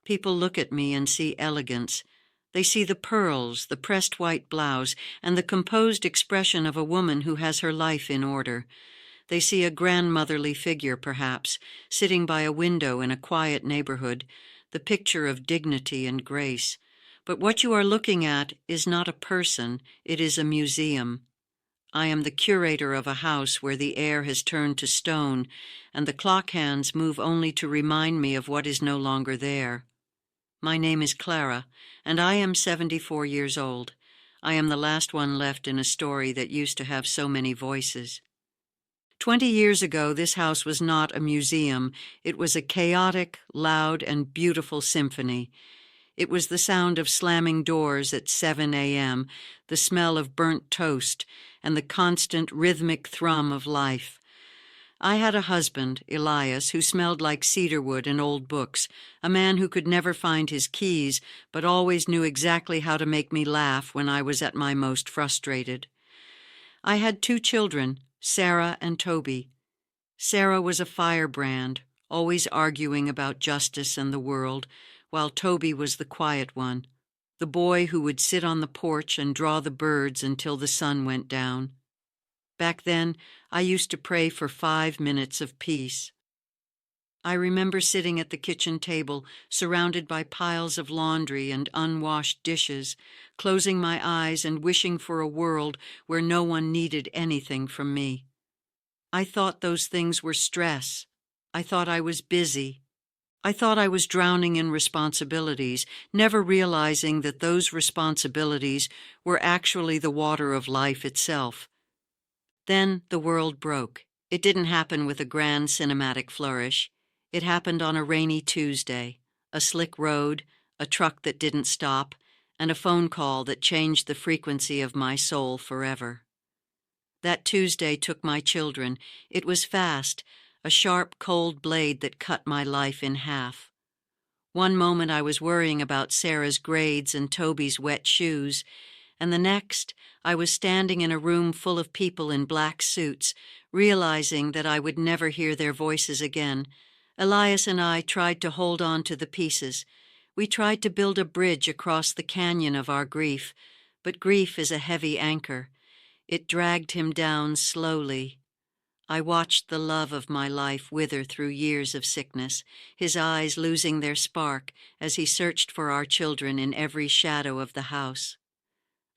People look at me and see elegance. They see the pearls, the pressed white blouse, and the composed expression of a woman who has her life in order. They see a grandmotherly figure, perhaps, sitting by a window in a quiet neighborhood, the picture of dignity and grace. But what you are looking at is not a person, it is a museum. I am the curator of a house where the air has turned to stone, and the clock hands move only to remind me of what is no longer there. My name is Clara, and I am 74 years old. I am the last one left in a story that used to have so many voices. 20 years ago, this house was not a museum. It was a chaotic, loud, and beautiful symphony. It was the sound of slamming doors at 7 a.m., the smell of burnt toast, and the constant rhythmic thrum of life. I had a husband, Elias, who smelled like cedarwood and old books, a man who could never find his keys, but always knew exactly how to make me laugh when I was at my most frustrated. I had 2 children, Sarah and Toby. Sarah was a firebrand, always arguing about justice and the world, while Toby was the quiet one, the boy who would sit on the porch and draw the birds until the sun went down. Back then, I used to pray for 5 minutes of peace. I remember sitting at the kitchen table, surrounded by piles of laundry and unwashed dishes, closing my eyes and wishing for a world where no one needed anything from me. I thought those things were stress. I thought I was busy. I thought I was drowning in responsibilities, never realizing that those responsibilities were actually the water of life itself. Then the world broke. It didn't happen with a grand cinematic flourish. It happened on a rainy Tuesday, a slick road, a truck that didn't stop, and a phone call that changed the frequency of my soul forever. That Tuesday took my children. It was fast, a sharp, cold blade that cut my life in half. One moment I was worrying about Sarah's grades and Toby's wet shoes, and the next I was standing in a room full of people in black suits, realizing that I would never hear their voices again. Elias and I tried to hold on to the pieces. We tried to build a bridge across the canyon of our grief, but grief is a heavy anchor. It dragged him down slowly. I watched the love of my life wither through years of sickness, his eyes losing their spark as he searched for our children in every shadow of the house.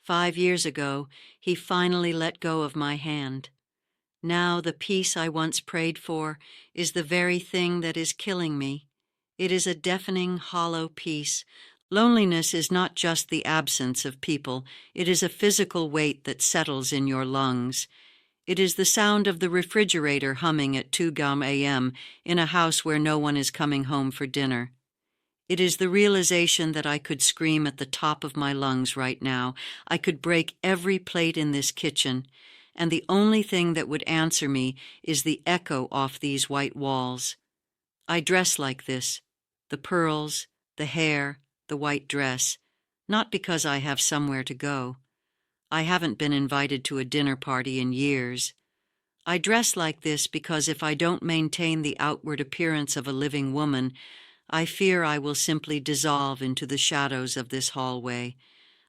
5 years ago, he finally let go of my hand. Now the peace I once prayed for is the very thing that is killing me. It is a deafening, hollow peace. Loneliness is not just the absence of people. It is a physical weight that settles in your lungs. It is the sound of the refrigerator humming at 2 a.m. in a house where no one is coming home for dinner. It is the realization that I could scream at the top of my lungs right now. I could break every plate in this kitchen, and the only thing that would answer me is the echo off these white walls. I dress like this, the pearls, the hair, the white dress, not because I have somewhere to go. I haven't been invited to a dinner party in years. I dress like this because if I don't maintain the outward appearance of a living woman, I fear I will simply dissolve into the shadows of this hallway.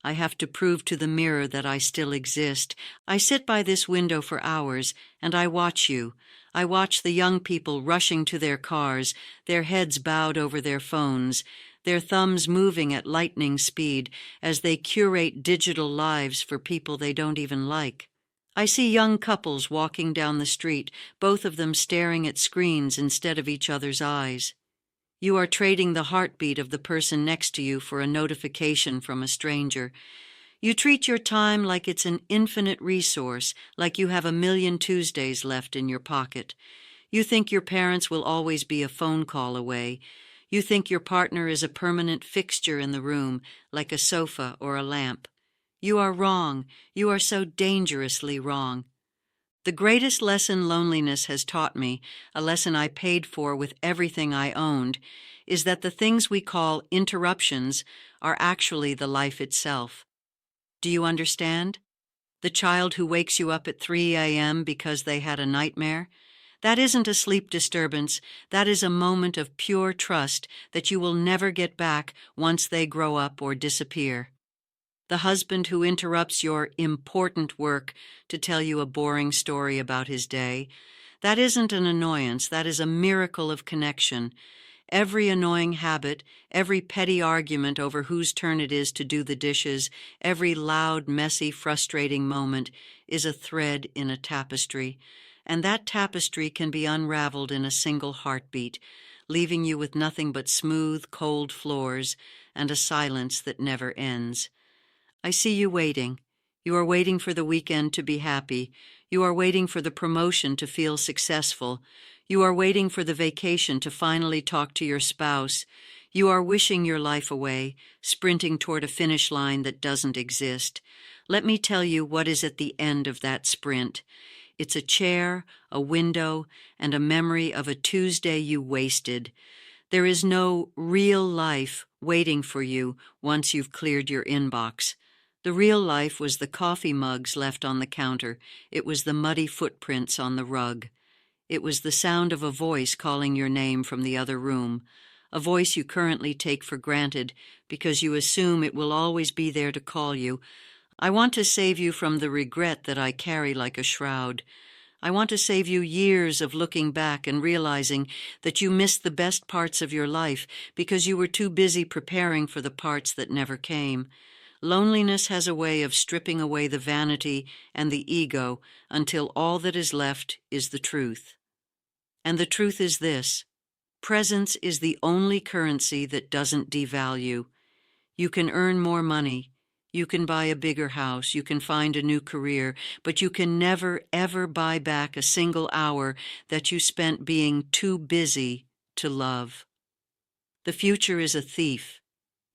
I have to prove to the mirror that I still exist. I sit by this window for hours, and I watch you. I watch the young people rushing to their cars, their heads bowed over their phones, their thumbs moving at lightning speed as they curate digital lives for people they don't even like. I see young couples walking down the street, both of them staring at screens instead of each other's eyes. You are trading the heartbeat of the person next to you for a notification from a stranger. You treat your time like it's an infinite resource, like you have a million Tuesdays left in your pocket. You think your parents will always be a phone call away. You think your partner is a permanent fixture in the room, like a sofa or a lamp. You are wrong. You are so dangerously wrong. The greatest lesson loneliness has taught me, a lesson I paid for with everything I owned, is that the things we call interruptions are actually the life itself. Do you understand? The child who wakes you up at 3 a.m. because they had a nightmare? That isn't a sleep disturbance. That is a moment of pure trust that you will never get back once they grow up or disappear. The husband who interrupts your important work to tell you a boring story about his day, that isn't an annoyance, that is a miracle of connection. Every annoying habit, every petty argument over whose turn it is to do the dishes, every loud, messy, frustrating moment is a thread in a tapestry, and that tapestry can be unraveled in a single heartbeat, leaving you with nothing but smooth, cold floors and a silence that never ends. I see you waiting. You are waiting for the weekend to be happy. You are waiting for the promotion to feel successful. You are waiting for the vacation to finally talk to your spouse. You are wishing your life away, sprinting toward a finish line that doesn't exist. Let me tell you what is at the end of that sprint. It's a chair, a window, and a memory of a Tuesday you wasted. There is no real life waiting for you once you've cleared your inbox. The real life was the coffee mugs left on the counter. It was the muddy footprints on the rug. It was the sound of a voice calling your name from the other room, a voice you currently take for granted because you assume it will always be there to call you. I want to save you from the regret that I carry like a shroud. I want to save you years of looking back and realizing that you missed the best parts of your life because you were too busy preparing for the parts that never came. Loneliness has a way of stripping away the vanity and the ego until all that is left is the truth. And the truth is this: presence is the only currency that doesn't devalue. You can earn more money, you can buy a bigger house, you can find a new career, but you can never, ever buy back a single hour that you spent being too busy to love. The future is a thief.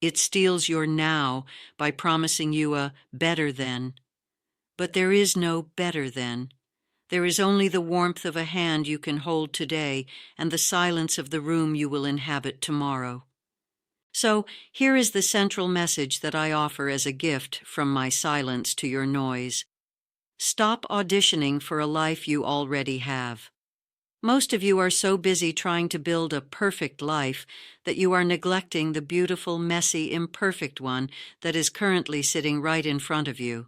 It steals your now by promising you a better then. But there is no better then. There is only the warmth of a hand you can hold today and the silence of the room you will inhabit tomorrow. So here is the central message that I offer as a gift from my silence to your noise. Stop auditioning for a life you already have. Most of you are so busy trying to build a perfect life that you are neglecting the beautiful, messy, imperfect one that is currently sitting right in front of you.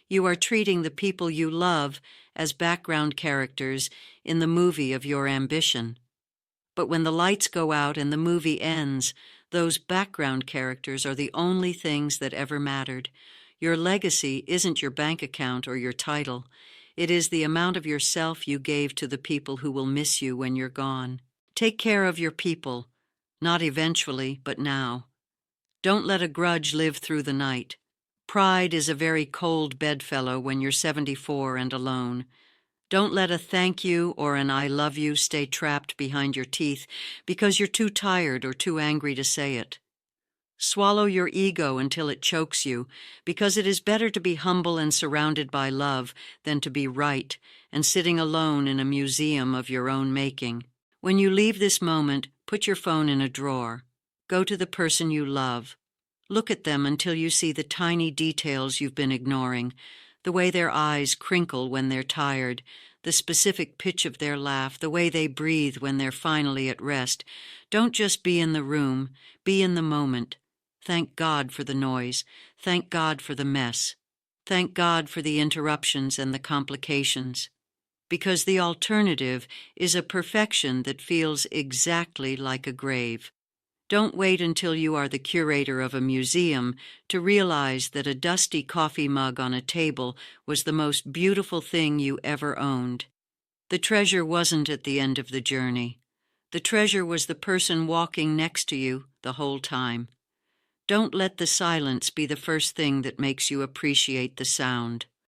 You are treating the people you love as background characters in the movie of your ambition. But when the lights go out and the movie ends, those background characters are the only things that ever mattered. Your legacy isn't your bank account or your title. It is the amount of yourself you gave to the people who will miss you when you're gone. Take care of your people, not eventually, but now. Don't let a grudge live through the night. Pride is a very cold bedfellow when you're 74 and alone. Don't let a thank you or an I love you stay trapped behind your teeth because you're too tired or too angry to say it. Swallow your ego until it chokes you, because it is better to be humble and surrounded by love than to be right and sitting alone in a museum of your own making. When you leave this moment, put your phone in a drawer. Go to the person you love. Look at them until you see the tiny details you've been ignoring, the way their eyes crinkle when they're tired, the specific pitch of their laugh, the way they breathe when they're finally at rest. Don't just be in the room, be in the moment. Thank God for the noise. Thank God for the mess. Thank God for the interruptions and the complications. Because the alternative is a perfection that feels exactly like a grave. Don't wait until you are the curator of a museum to realize that a dusty coffee mug on a table was the most beautiful thing you ever owned. The treasure wasn't at the end of the journey. The treasure was the person walking next to you the whole time. Don't let the silence be the first thing that makes you appreciate the sound.